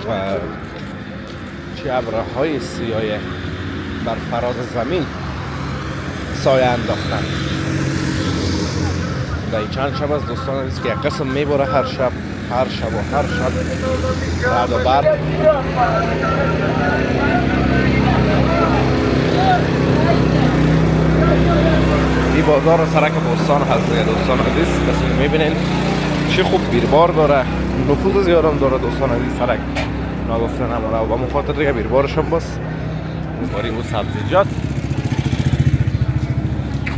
و چه ابرهای سیاه بر فراز زمین سایه انداختن. در چند شب از دوستان عزیز که یک قسم میباره هر شب رعد و برق. این بازار سرک بستان هست دوستان عزیز، کسی میبینین چه خوب بیربار داره، نفوذ زیادم داره دوستان عزیز. سرک نگفته نماره و به مخاطر دیگه بیربارش هم بس باری بود سبزیجات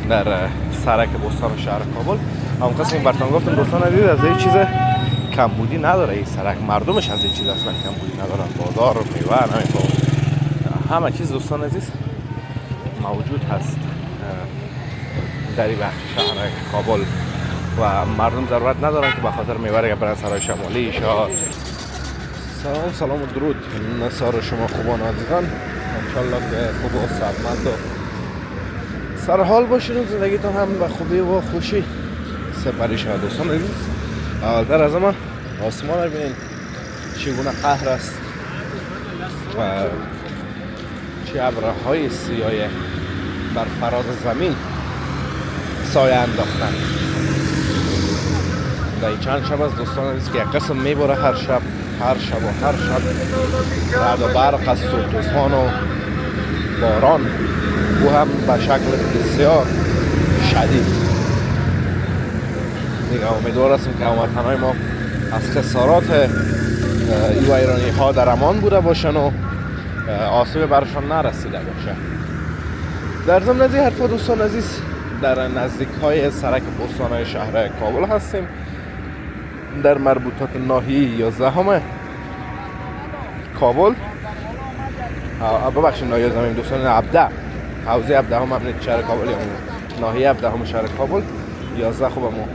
در سرک بستان شهر کابل. هم قسم برتان گفتم دوستان عزیز از این چیز کمبودی نداره این سرک، مردمش از این چیز اصلا کمبودی ندارن. بازار میوه همه چیز دوستان عزیز موجود هست در این بخش شهر کابل و مردم ضرورت ندارن که به خاطر میوه برن سرای شمالی شاه. سلام و درود نصار شما خوبان عزیزان، انشالله که خوب و سلامت و سرحال باشین و زندگیتون هم به خوبی و خوشی سپری شد دوستان عزیز. اولتر از همه آسمان رو ببینین چگونه قهر است و چه ابرهای سیاه بر فراز زمین سایه انداختن. در چند شب از دوستان عزیز که یک قسم میباره هر شب رعد و برق است و طوفان و باران او هم به شکل بسیار شدید. دیگه امیدوار هستیم که هموطنهای ما از خسارات این ویرانی ها در امان بوده باشن و آسیب برشان نرسیده باشه. در ضمن از این حرفا دوستان عزیز در نزدیک های سرک بستان شهر کابل هستیم، در مربوطات ناحیه 11 کابل. ببخشید ناحیه 11 دوستان، عبده حوزه 17 امنیت شهر کابل یا ناحیه 17 شهر کابل. 11 خوب همون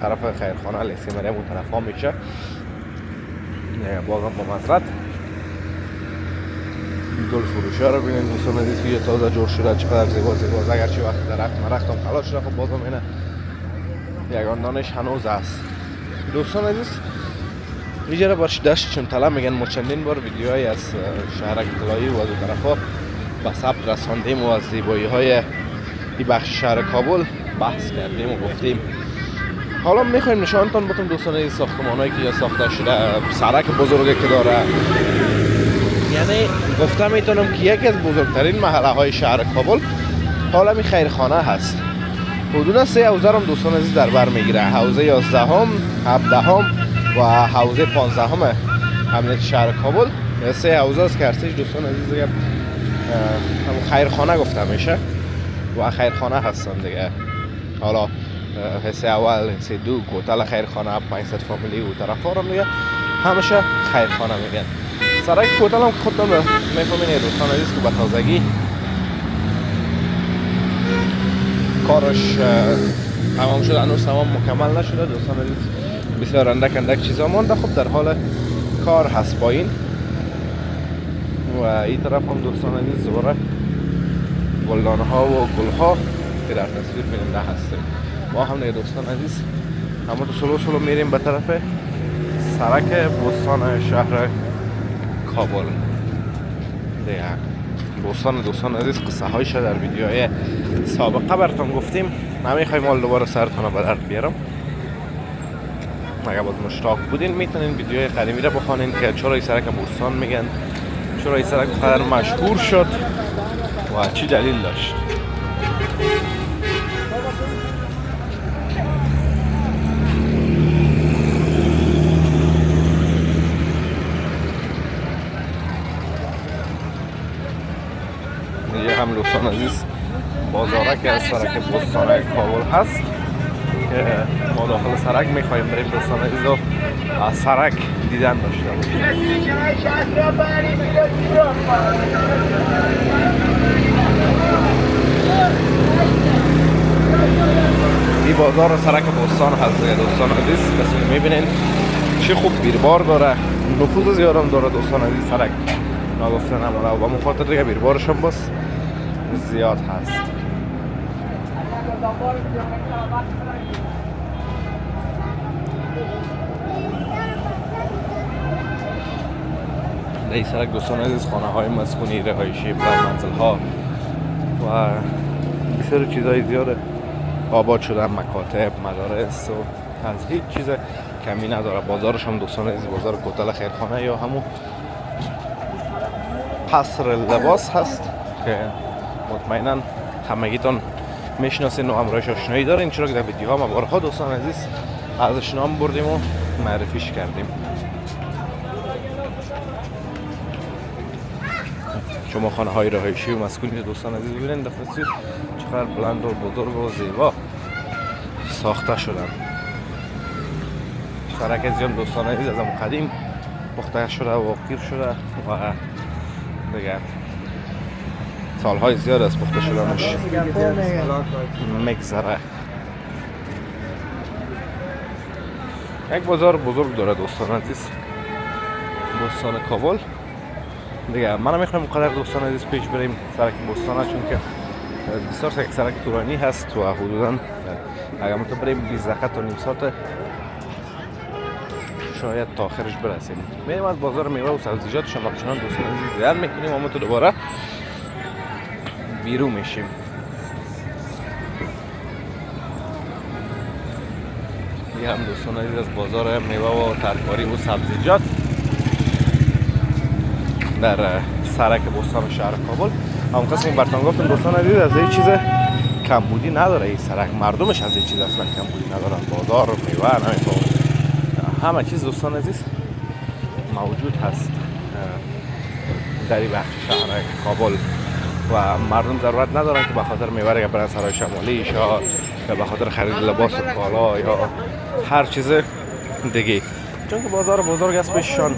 طرف خیرخانه لیسی مریم اون طرف ها میشه، بازم با مزرد گل فروشی ها رو بینید دوستان عزیز که تازه جور شده، چقدر زیباست. اگرچه وقت درخت مرختم خلاص شده، خب بازم اینه یگان دانش هنوز است دوستان عزیز. اینجا باش دشت چون طلا میگن ما چندین بار ویدیوهایی از شهرک طلایی و از اون طرفا به ثبت رساندیم و از زیبایی های این بخش شهر کابل بحث کردیم و گفتیم. حالا میخوایم نشانتان بتون دوستان عزیز ساختمانایی که ساخته شده، سرک بزرگی که داره. یعنی گفتم میتونم که یکی از بزرگترین محله های شهر کابل حالا می خیرخانه هست. حدود 3 حوزه هم دوستان عزیز در بر میگیره، حوزه 11 17 و حوزه 15 امنیت شهر کابل. 3 حوزه است که ارتش دوستان عزیز دیگه همون خیرخانه گفته میشه و خیرخانه هستن دیگه. حالا حصه اول، حصه دو، کوتل خیرخانه، 500 فامیلی و طرفا رو میگه همیشه خیرخانه میگن. سرک کوتل هم خودم میفهمین دوستان عزیز که به تازگی کارش تمام شده، هنوز تمام مکمل نشده دوستان عزیز، بسیار اندک چیزا مانده. خب در حال کار هست با این و این طرف هم دوستان عزیز زوره گلدان ها و گل ها که در تصویر بیننده هستیم. ما هم نه دوستان عزیز همه تو سلو میریم به طرف سرک بستان شهر کابل دیگه. دوستان عزیز قصه هایش در ویدیوهای سابقه براتون گفتیم، نمیخوایم حال دوباره سرتون رو به درد بیارم. اگر باز مشتاق بودین میتونین ویدیوهای قدیمی رو بخوانین که چرا این سرک بستان میگن، چرا این سرک بقدر مشهور شد و چی دلیل داشت. هم دوستان عزیز بازارک از سرک بستان کابل هست که ما داخل سرک میخوایم بریم دوستان عزیز و از سرک دیدن داشته باشیم. این بازار سرک بستان هست دوستان عزیز، کسی میبینین چه خوب بیربار داره، نفوذ زیادم داره دوستان عزیز. سرک نگفته نماره و به مخاطر دیگه بیربارش هم بس زیاد هست. در این سرک دوستان عزیز خانه های مسکونی، رهایشی، بلند منزل ها و بسیار چیزای زیاده آباد شدن، مکاتب، مدارس و از هیچ چیز کمی نداره. بازارش هم دوستان عزیز بازار کوتل خیرخانه یا همون قصر لباس هست که مطمئنا همگیتون میشناسین و همراهش آشنایی دارین، چرا که در ویدیوها ما بارها دوستان عزیز ازش نام بردیم و معرفیش کردیم. شما خانه های رهایشی و مسکونی دوستان عزیز ببینید دفعه چقدر بلند و بزرگ و زیبا ساخته شدن. سرک از هم دوستان عزیز از هم قدیم پخته شده و قیر شده و دیگه سالهای زیاد از پخته شدنش مگذره. یک بازار بزرگ داره دوستان عزیز، بستان کابل دیگه. من میخوام قدر دوستان عزیز پیش بریم سرک بستانه، چون که بسیار یک سرک طولانی هست و حدودا اگر ما تو بریم 20 دقیقه تا نیم ساعت شاید تا آخرش برسیم. میریم از بازار میوه و سبزیجات شما چنان دوستان عزیز دیدن میکنیم، اما تو دوباره بیرون میشیم. یه هم دوستان عزیز از بازار میوه و ترکاری و سبزیجات در سرک بستان شهر کابل. هم قسم برتان گفتم دوستان عزیز از این چیز کمبودی نداره این سرک، مردمش از این چیز اصلا کمبودی ندارن. بازار میوه نمیفهم همه چیز دوستان عزیز موجود هست در این بخش شهر کابل و مردم ضرورت ندارن که به خاطر میوه برن سرای شمالی یا به خاطر خرید لباس و کالا یا هر چیز دیگه، چون که بازار بزرگ است پیششان و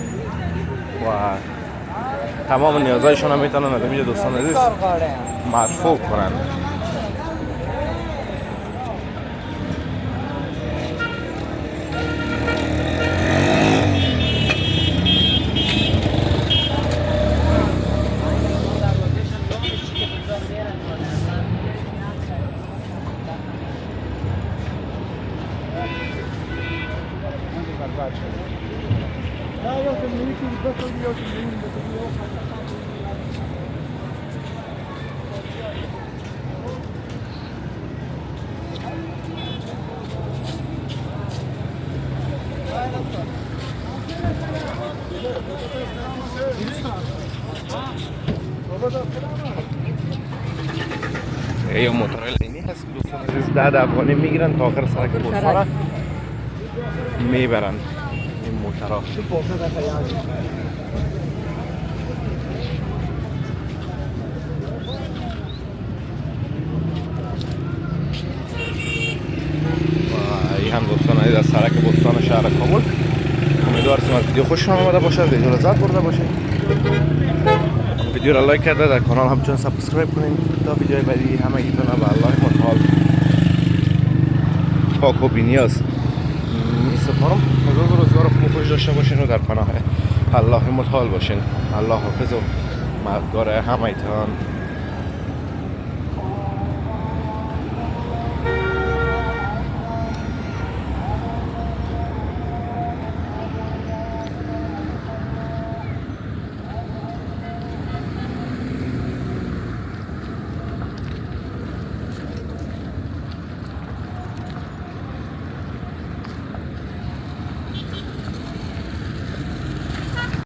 تمام نیازهایشان هم میتونن از اینجا دوستان عزیز مرفوع کنن. یا موتورهای لینی هست که دوستان عزیز 10 افغانی میگیرن تا آخر سرک بستان میبرن این موتورها. این هم دوستان عزیز از سرک بستان شهر کابل. امیدوارم از ویدیو خوشتون آمده باشه، ویدیو رو لذت برده باشین. ویدیو رو لایک کرده در کانال همچنان سابسکرایب کنین تا ویدیوهای بعدی همگیتون به الله متعال پاک و بی‌نیاز میسپارم. روز روزگار خوب خوش داشته باشین و در پناه الله متعال باشین. الله حافظ و مددگار همگیتون.